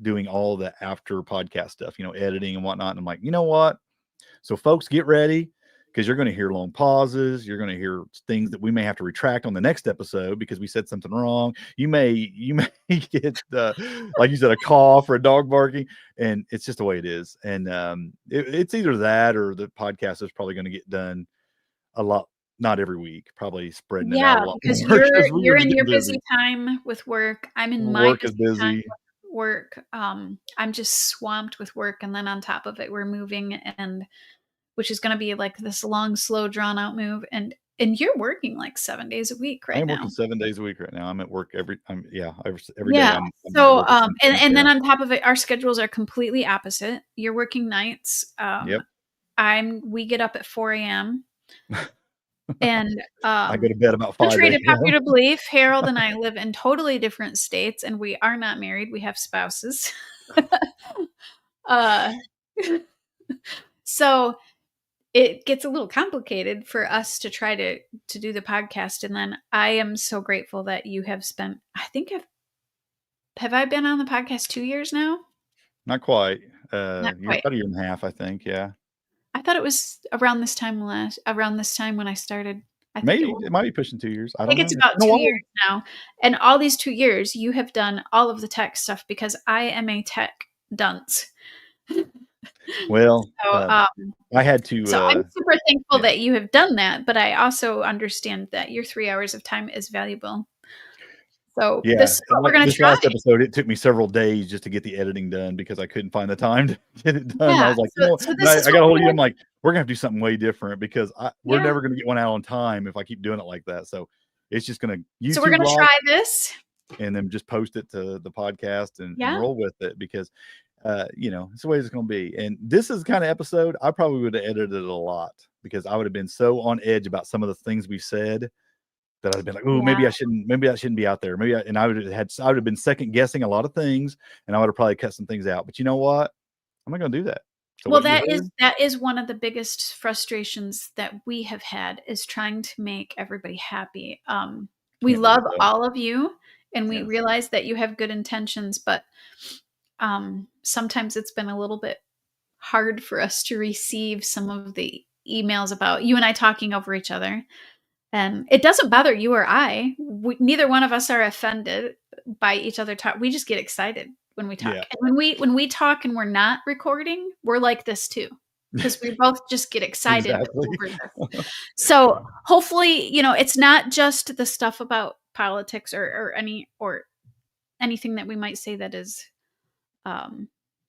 doing all the after podcast stuff, editing and whatnot. And I'm like, you know what? So folks, get ready because you're going to hear long pauses. You're going to hear things that we may have to retract on the next episode because we said something wrong. You may get like you said, a cough or a dog barking, and it's just the way it is. And it's either that or the podcast is probably going to get done a lot, not every week, probably spreading it out Yeah, a lot because more because we were you're just in your getting busy busy. time with work. I'm in my Work is busy time busy. with work. I'm just swamped with work, and then on top of it, we're moving, and which is going to be like this long, slow, drawn out move. And you're working like 7 days a week I right am now. working 7 days a week right now. I'm at work every day. Yeah. I'm at So, work at some point. and Yeah. then on top of it, our schedules are completely opposite. You're working nights. Yep. We get up at 4 a.m. And I go to bed about 5 contrary to a.m. popular belief, Harold and I live in totally different states, and we are not married. We have spouses. uh, so it gets a little complicated for us to try to do the podcast. And then I am so grateful that you have spent. I think have I been on the podcast 2 years now? Not quite. Not You're quite. about a year and a half, I think. Yeah. I thought it was around this time when I started. I think Maybe it might be pushing 2 years. I I don't think know. it's It's about been a 2 while. years now. And all these 2 years, you have done all of the tech stuff because I am a tech dunce. Well, So, I had to. so I'm super thankful Yeah. that you have done that, but I also understand that your 3 hours of time is valuable. So Yeah. this is what we're Like gonna this try. last episode, it took me several days just to get the editing done because I couldn't find the time to get it done. I Yeah. was like, So and this is I what got a we're hold of you. gonna. I'm like, we're gonna have to do something way different because we're Yeah. never gonna get one out on time if I keep doing it like that. So it's just gonna So we're YouTube gonna live try this. and then just post it to the podcast and Yeah. roll with it because it's the way it's going to be. And this is the kind of episode I probably would have edited a lot because I would have been so on edge about some of the things we said that I'd been like, oh, Yeah. maybe that shouldn't be out there. I would have been second guessing a lot of things and I would have probably cut some things out. But you know what? I'm not going to do that. So Well, what you heard, that is one of the biggest frustrations that we have had is trying to make everybody happy. We can't do love it though. all of you, and we Yeah. realize that you have good intentions, but sometimes it's been a little bit hard for us to receive some of the emails about you and I talking over each other. And it doesn't bother you or I. Neither one of us are offended by each other talk. We just get excited when we talk. Yeah. And when we talk and we're not recording, we're like this too. Because we both just get excited Exactly. over this. So hopefully, it's not just the stuff about politics or anything that we might say that is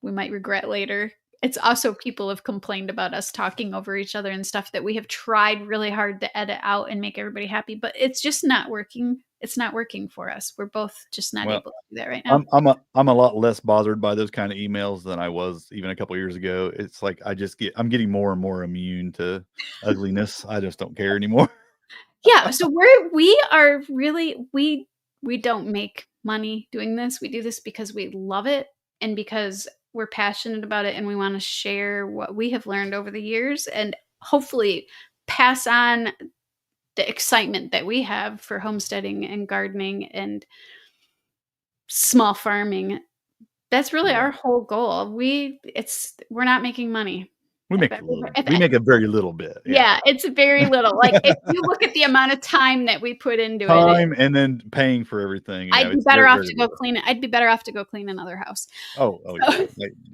we might regret later. It's also people have complained about us talking over each other and stuff that we have tried really hard to edit out and make everybody happy, but it's just not working. It's not working for us. We're both just not Well, able to do that right now. I'm a lot less bothered by those kind of emails than I was even a couple of years ago. It's like I'm getting more and more immune to ugliness. I just don't care anymore. Yeah, so we are really we don't make money doing this. We do this because we love it and because we're passionate about it and we want to share what we have learned over the years and hopefully pass on the excitement that we have for homesteading and gardening and small farming. That's really Yeah. our whole goal. We're not making money. We make a very little bit. Yeah, it's very little. Like if you look at the amount of time that we put into it, Time and then paying for everything. I'd be It's better very, off very to go little. clean it. I'd be better off to go clean another house. Oh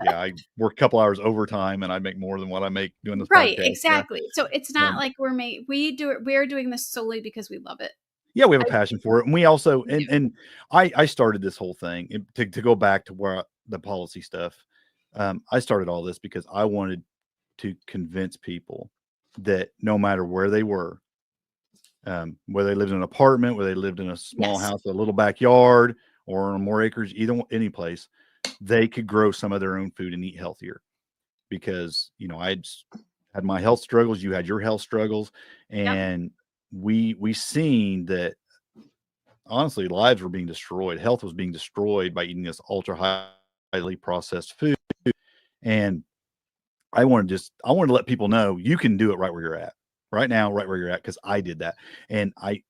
yeah. I work a couple hours overtime and I make more than what I make doing this Right, podcast. exactly. So it's not Yeah. like we're doing this solely because we love it. Yeah, we have a passion for it. And we also and I started this whole thing to go back to where the policy stuff. I started all this because I wanted to convince people that no matter where they were, whether they lived in an apartment, whether they lived in a small Yes. house, a little backyard, or on more acres, any place, they could grow some of their own food and eat healthier. Because I had my health struggles, you had your health struggles, and we seen that honestly, lives were being destroyed. Health was being destroyed by eating this ultra highly processed food. And I wanted to let people know you can do it right where you're at right now, right where you're at. Cause I did that. And I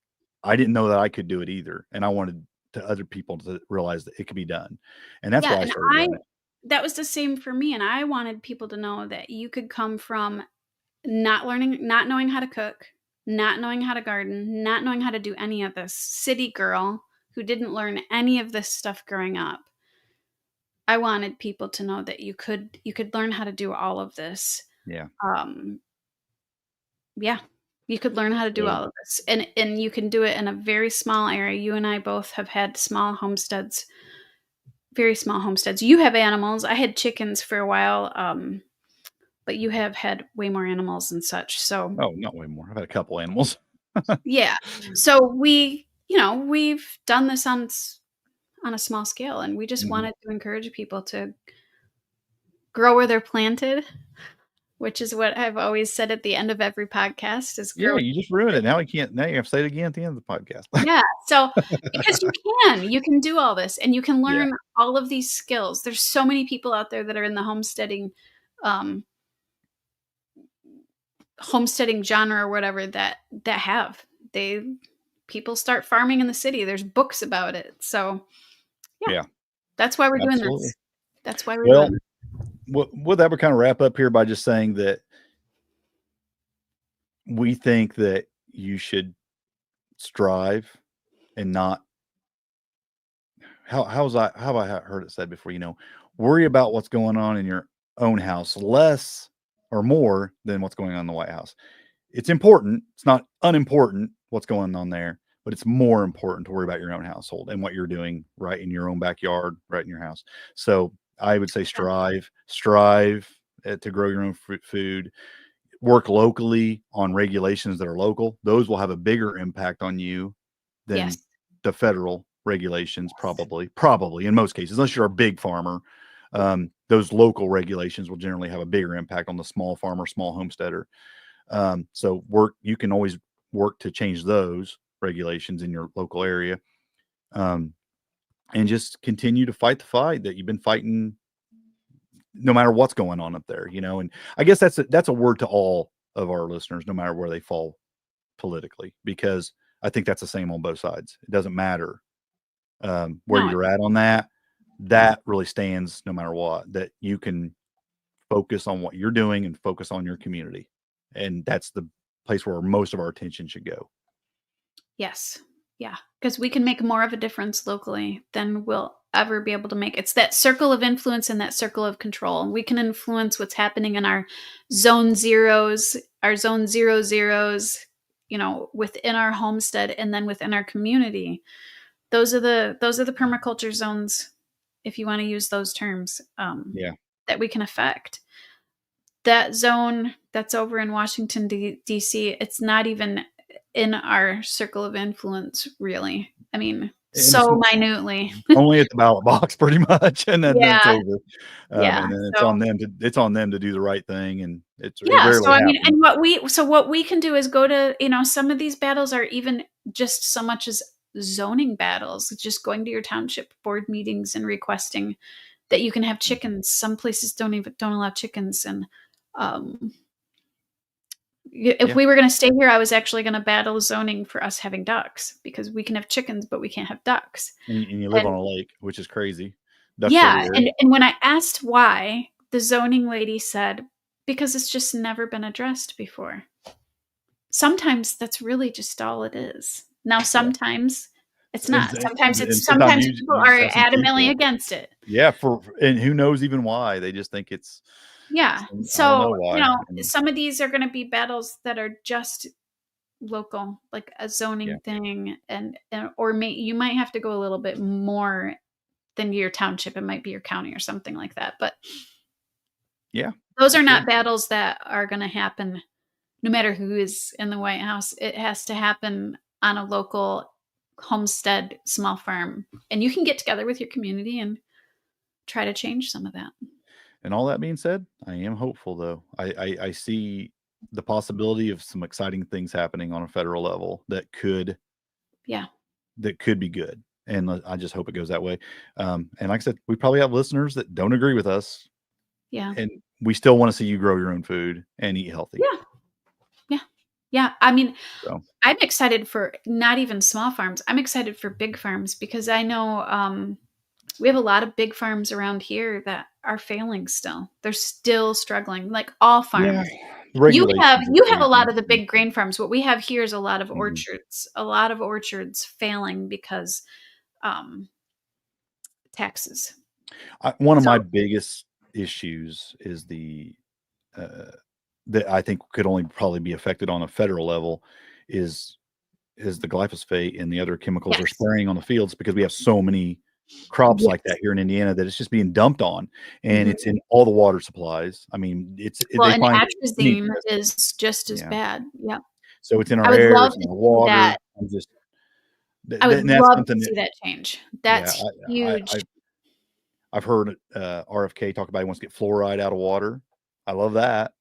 didn't know that I could do it either. And I wanted to other people to realize that it could be done. And that's Yeah, why I and started doing it. that was the same for me, and I wanted people to know that you could come from not knowing how to cook, not knowing how to garden, not knowing how to do any of this, city girl who didn't learn any of this stuff growing up. I wanted people to know that you could learn how to do all of this. Yeah. Um, yeah, you could learn how to do So, all of this, and you can do it in a very small area. You and I both have had small homesteads, very small homesteads. You have animals. I had chickens for a while, but you have had way more animals and such. So oh, not way more. I've had a couple animals. yeah, so we've done this on a small scale, and we just Mhm. wanted to encourage people to grow where they're planted, which is what I've always said at the end of every podcast is Yeah, grow. you just ruined it. Now we can't. Now you have to say it again at the end of the podcast. Yeah, so because you can do all this and you can Yeah. learn all of these skills. There's so many people out there that are in the um, homesteading genre or whatever that have they people start farming in the city. There's books about it. So yeah, Yeah. that's why we're doing Absolutely. this. That's why we're Well, doing this. with that, we kind of wrap up here by just saying that we think that you should strive and not how have I heard it said before, worry about what's going on in your own house less or more than what's going on in the White House. It's important. It's not unimportant what's going on there, but it's more important to worry about your own household and what you're doing right in your own backyard, right in your house. So I would say Yeah. strive to grow your own food, work locally on regulations that are local. Those will have a bigger impact on you than Yes. the federal regulations, probably in most cases, unless you're a big farmer. Those local regulations will generally have a bigger impact on the small farmer, small homesteader. So you can always work to change those regulations in your local area. Um, and just continue to fight the fight that you've been fighting no matter what's going on up there, and I guess that's a word to all of our listeners, no matter where they fall politically, because I think that's the same on both sides. It doesn't matter where No. you're at on that really stands no matter what, that you can focus on what you're doing and focus on your community. And that's the place where most of our attention should go. Yes. Yeah. Because we can make more of a difference locally than we'll ever be able to make. It's that circle of influence and that circle of control. We can influence what's happening in our zone zeros, our zone zero zeros, within our homestead and then within our community. Those are the permaculture zones, if you want to use those terms, Yeah. that we can affect. That zone that's over in Washington, D.C., it's not even in our circle of influence, really. I mean, And it's so minutely. only at the ballot box pretty much. And then it's Yeah, over. yeah. And then So it's on them to do the right thing. And it yeah, so rarely I mean, happens. and what we can do is go to, some of these battles are even just so much as zoning battles, just going to your township board meetings and requesting that you can have chickens. Some places don't allow chickens, and um if Yeah. we were going to stay here, I was actually going to battle zoning for us having ducks because we can have chickens, but we can't have ducks. And you live And on a lake, which is crazy. That's so yeah, weird. and when I asked why, the zoning lady said, because it's just never been addressed before. Sometimes that's really just all it is. Now, Yeah. sometimes it's And, not. and sometimes Sometimes people you are just have some adamantly people. against it. Yeah. And who knows even why? They just think it's, Yeah. I don't know So, why. And some of these are going to be battles that are just local, like a yeah. zoning thing, you might have to go a little bit more than your township. It might be your county or something like that. But Yeah. those For are sure. not battles that are going to happen no matter who is in the White House. It has to happen on a local homestead, small farm, and you can get together with your community and try to change some of that. And all that being said, I am hopeful though. I see the possibility of some exciting things happening on a federal level that could Yeah. that could be good. And I just hope it goes that way. And like I said, we probably have listeners that don't agree with us, Yeah. and we still want to see you grow your own food and eat healthy. Yeah. Yeah. Yeah. I mean, So I'm excited for not even small farms. I'm excited for big farms because I know we have a lot of big farms around here that are failing still. They're still struggling, like all yeah, farms. the You have regulations are you have a lot changing. of the big grain farms. What we have here is a lot of Mhm. orchards failing because taxes. One of So my biggest issues is uh, that I think could only probably be affected on a federal level is the glyphosate and the other chemicals they're yes, spraying on the fields, because we have so many crops like that yes. here in Indiana that it's just being dumped on, and Mhm. it's in all the water supplies. I mean, Well, they and find we need atrazine this. is just as Yeah. bad. Yep. So it's in I our would air, love it's in to our see that. water. I'm just I would and that's love to something that, see that change. yeah, That's huge. I've heard RFK talk about he wants to get fluoride out of water. I love that.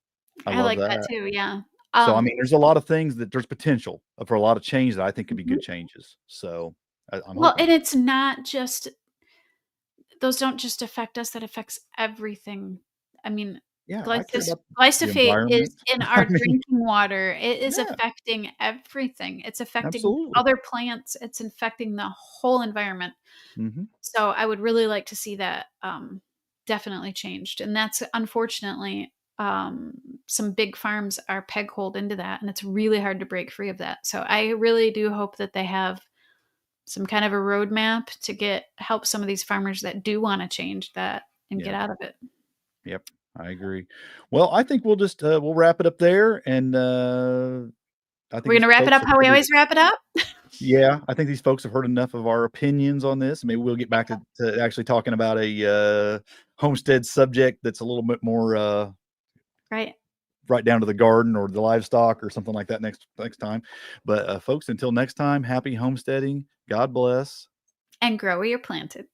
I I love like that that. too, yeah. So I Um, mean, there's a lot of things that there's potential for a lot of change that I think could be mhm. good changes. So I'm Well, hoping. and it's not just those don't just affect us, that affects everything. I mean, Yeah, I care about the glyphosate is environment. in I our mean, drinking water. It is yeah, affecting everything. It's affecting absolutely. other plants. It's infecting the whole environment. Mhm. So I would really like to see that definitely changed. And that's unfortunately some big farms are peg holed into that, and it's really hard to break free of that. So I really do hope that they have some kind of a roadmap to help some of these farmers that do want to change that and get Yeah. out of it. Yep. I agree. Well, I think we'll just we'll wrap it up there, and I think We're these gonna wrap it folks up have how we heard. always wrap it up. Yeah, I think these folks have heard enough of our opinions on this. Maybe we'll get back to actually talking about a homestead subject that's a little bit more Right. right down to the garden or the livestock or something like that next time. But folks, until next time, happy homesteading. God bless. And grow where you're planted.